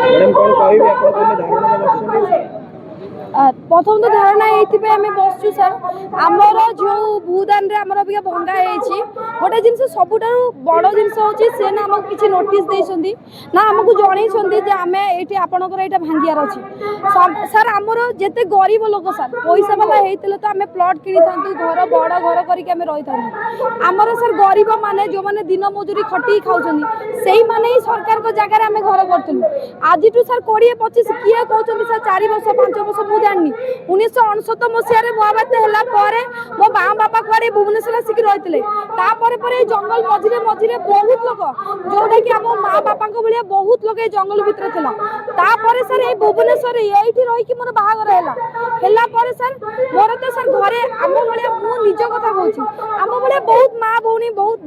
madam कौन कहबे आपण कोने धारणा बसछन प्रथम तो धारणा ये आम बसचु सर आमर जो भूदान आमर अभी भंगा गोटे जिन सब बड़ जिन सी ना आमको किसी नोटिस देती ना आमको जन आम ये आपणकर यहाँ भांगार अच्छी सर आमर जिते गरीब लोक सर पैसा वाला होते तो आम प्लट कि घर बड़ घर करके रही था आमर सर गरीब माने जो मैंने दिन मजूरी खटी खाऊँ से ही सरकार को जगह आम घर करूँ आज सर 20-25 किए कहते सर 4 वर्ष 5 वर्ष मुझे जानी 1969 मसीह महाबात्या मो माँ बापा कुआड़े भुवनेश्वर आसिक रही जंगल मझे मझे बहुत लोग जोटा कि आम माँ बापा भाया बहुत लोग जंगल भितर था सर ये भुवनेश्वर ये रही मोर बाहागर है सर मोर तो सर घरे आम भाया मुझ निज कथा कहूँ आम भाया बहुत माँ भौणी बहुत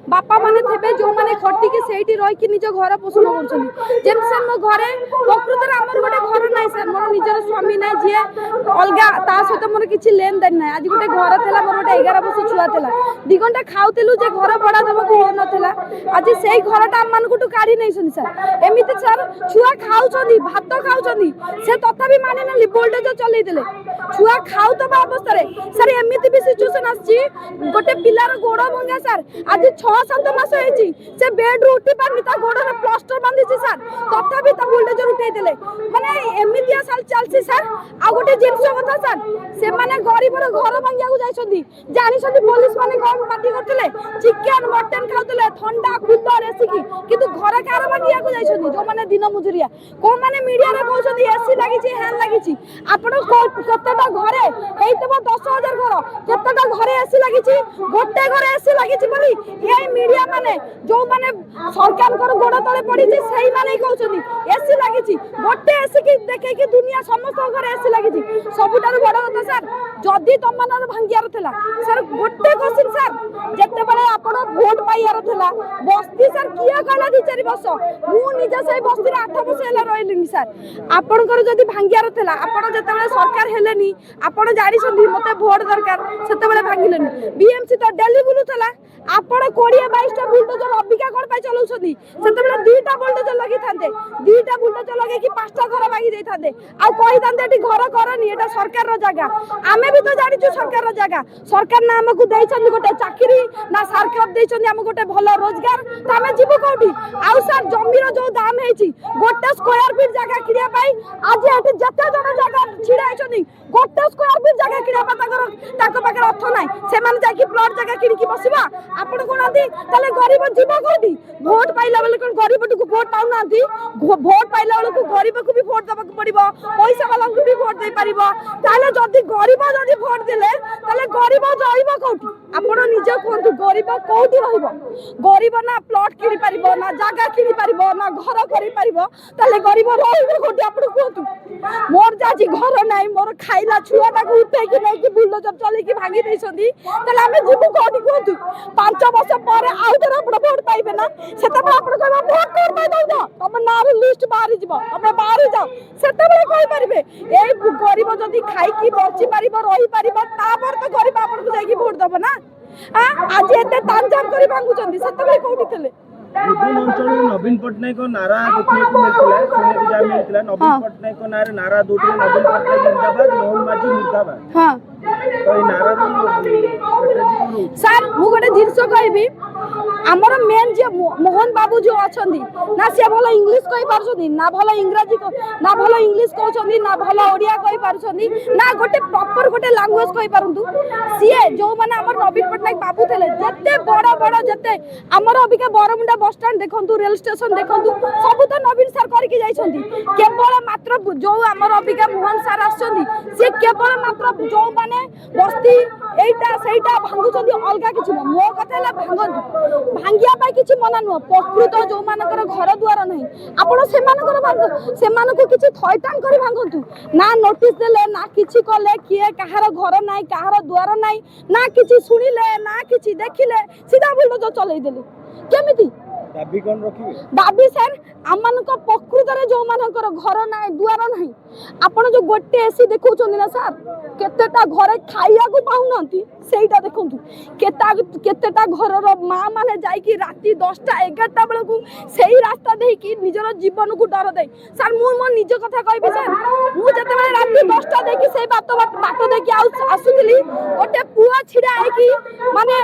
बापा मैंने थे जो मैंने खटिकी से रही निज घर पोषण कर सर मो घरे प्रकृत आमर गोटे घर ना सर मोर निजर स्वामी ना जी अलग सहित मोर किसी लेन देन ना आज गोटे घर था मोर गोटे 11 वर्ष छुआ था 2 घंटा खाऊलु जे घर भड़ा देवाक हो नाला आज से घरटा आम मानू काढ़ी नहीं सर एमती सर छुआ खाऊँ भात खाऊँ से तथापि माने ना वोल्टेज चलते छुआ खाऊ तो अवस्था सर एमती भी सिचुएसन आसी गोटे पिलार गोड़ भंगा सर आज 6-7 मास से बेड रू उठी पारनी गोड़ में प्लास्टर बांधी सर तथापि वोल्टेज उठे माने एमती चलती सर आ गोटे जिनस कथा सर से माने गरीबर घर भांगा जानी पुलिस माने कौन पार्टी करते चिकेन मटन खाते ठंडा कूलर एसिकी किंतु घर कार भांगा जो मैंने दिन मजुरिया कौन मैंने मीडिया रे कहते एसी लगी हैन लगी आपण कतेटा घरे 10,000 घर कतेटा घरे एसी लगी गोटे घर एसी लगी बोली ये मीडिया माने जो माने सरकार गोड़ तले पड़ी से माने कहते एसी लगी गोटे एसी की देखे कि दुनिया समस्त घर एसी लगी सबुठार बड़ कथा सर जदि तुम मान भांगार था सर गोटे क्वेश्चन सर जिते बड़े आप भोट पाइबार था बस्ती सर किए कहला 2-4 वर्ष मुझे से बस्ती 8 वर्ष है रही सर आपणकर जदि भांगार था आप जिते सरकार हेलेनी आप जानी मत भोट दरकार से भांगिलेनी बीएमसी तो डेली बुलूला आपण 20-22टा बुलडोजर अबिका कौन पाई चलाउछथि सेतेबेले 2टा बुलडोजर लगी थांते 2टा बुलडोजर लगे कि 5टा घर भागी दे थांते आ कहि थांते एटी घर करनी एटा सरकार रो जगह आमे भी तो जानि छु सरकार रो जगह सरकार ना हमकु देइछन गोटे चाकरी ना सरकार देइछन हम गोटे भलो रोजगार त आमे जीवु कोठी आ सर जमीर जो दाम हेछि गोटे स्क्वायर फीट जगह किनिया पाई आज एटी जते जण जगह छिड़ा हेछनी गोटे स्क्वायर फीट जगह किनिया पा ताको पाकर अर्थ नाही से माने जाकी प्लॉट जगह किनिकी बसिबा आपण कोन आंती तले गरीब जीव कोठी वोट पाइला बेले कोन गरीब को वोट पाउ नांती वोट पाइला बेले को गरीब को भी वोट दबक पड़िबो पैसा वाला को भी वोट दे परिबो ताले जदी गरीब जदी वोट दिले ताले गरीब रहिबो कोठी आपण निजे कोंतु गरीब कोठी रहिबो गरीब ना प्लॉट किनि परिबो ना जगह किनि परिबो ना घर करि परिबो ताले गरीब रहिबो कोठी आपण कोंतु मोर जाजी घर नाही मोर खाइला छुआटा को उठे कि नै कि बुलडोजर चले कि भांगी देछंदी ताले हमें जीवु कोठी कोंतु 5 वर्ष पर आउटर आपण वोट पाइबे ना सेता आपण कहबा वोट कर पाइ दउ तम नार लिस्ट बाहरी जिवो हम बाहरी जाओ सेता बेले कहि परिबे ए गरीब जदी खाइ कि बची परिबो रही परिबो तापर तो गरीब आपण को जाई कि वोट दबो ना आज एते तांजाम करी भांगुचंदी सेता बेले कोठी थले विभिन्न अंचल नवीन पटनायक नारा देखने को मिलता है सुनने को जा मिलता नवीन पटनायक नारा दूसरे नवीन पटनायक जिंदाबाद मोहन माझी मुर्दाबाद हां तो ये नारा सर मु गोटे जिनस कहबी आमर मेन जे मोहन बाबू जो अछंदी ना से भलो इंग्लिश कहि पारछंदी ना भलो इंग्रजी ना भलो इंग्लिश कहउछंदी ना भलो ओडिया कहि पारछंदी ना गोटे प्रॉपर गोटे लैंग्वेज कहि पारंतु सीए जो माने हमर नवीन पटनायक बाबू थले जत्ते बड़ बड़ जत्ते हमर अबिका बरमुंडा बस स्टैंड देखंतु रेल स्टेशन देखंतु सब तो नवीन सर करके जाइछंदी केवल मात्र जो हमर अबिका मोहन सर आछंदी से केवल मात्र जो माने बस्ती एटा सेटा भांगुचंदी अलगा किछि न मो कथेला भांगंतु भांगिया पाई किछि मना न प्रकृत जो मानकर घर द्वार नहीं आपण से मानकर भांग से मानको किछि थयतान करी भांगंतु ना नोटिस देले ना किछि कले किए कहार घर नाही कहार द्वार नाही ना किछि सुनिले ना किछि देखिले सीधा बुलडोजर चलै देले केमिति दाबी कोन रखिबे दाबी सर आमनको प्रकृत रे जो मानकर घर ना दुआर ना आपण जो गोटे एसी देखौछन ना सर केतेटा घरे खाइया को पाउनंती सेटा देखंतु केतेटा घरर माँ माने जाइकी राति 10टा 11टा बेला को सेही रास्ता देकी निजर जीवन को डर दे सर मु मो निज कथा कहबी सर मु जते बेला राति 10टा देकी सेही बाट देकी आसुतली गोटे पुआ छिड़ा आइकी माने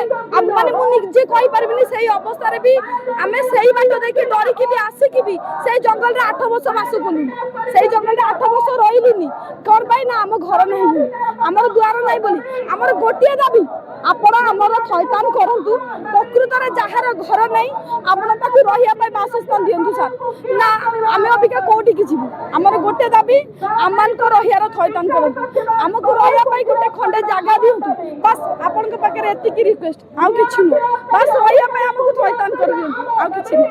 माने मु निजे कहि परबिनी सेही अवस्था रे भी आमे सेही बाट देकी डरिकी भी आसिकी भी सेही जंगल रे 8 वर्ष मासु कोनी सेही जंगल रे 8 वर्ष रहिलुनी कोन भाई ना हम घर नहीं हमर द्वार नहीं बोली हमर गोटिए दाबी आपण हमर थैतान करंतु प्रकृत रे जहार घर नहीं आपण ताकू रहिया पय वासस्थान दियंतु सर ना आमे अबिका कोठी कि जीवु हमर गोटे दाबी आमान को रहिया रो थैतान करंतु हमको रहिया पय गोटे खंडे जागा दियंतु बस आपण के पाके एति की रिक्वेस्ट आउ किछु बस रहिया पय हमको थैतान कर दियंतु आउ किछु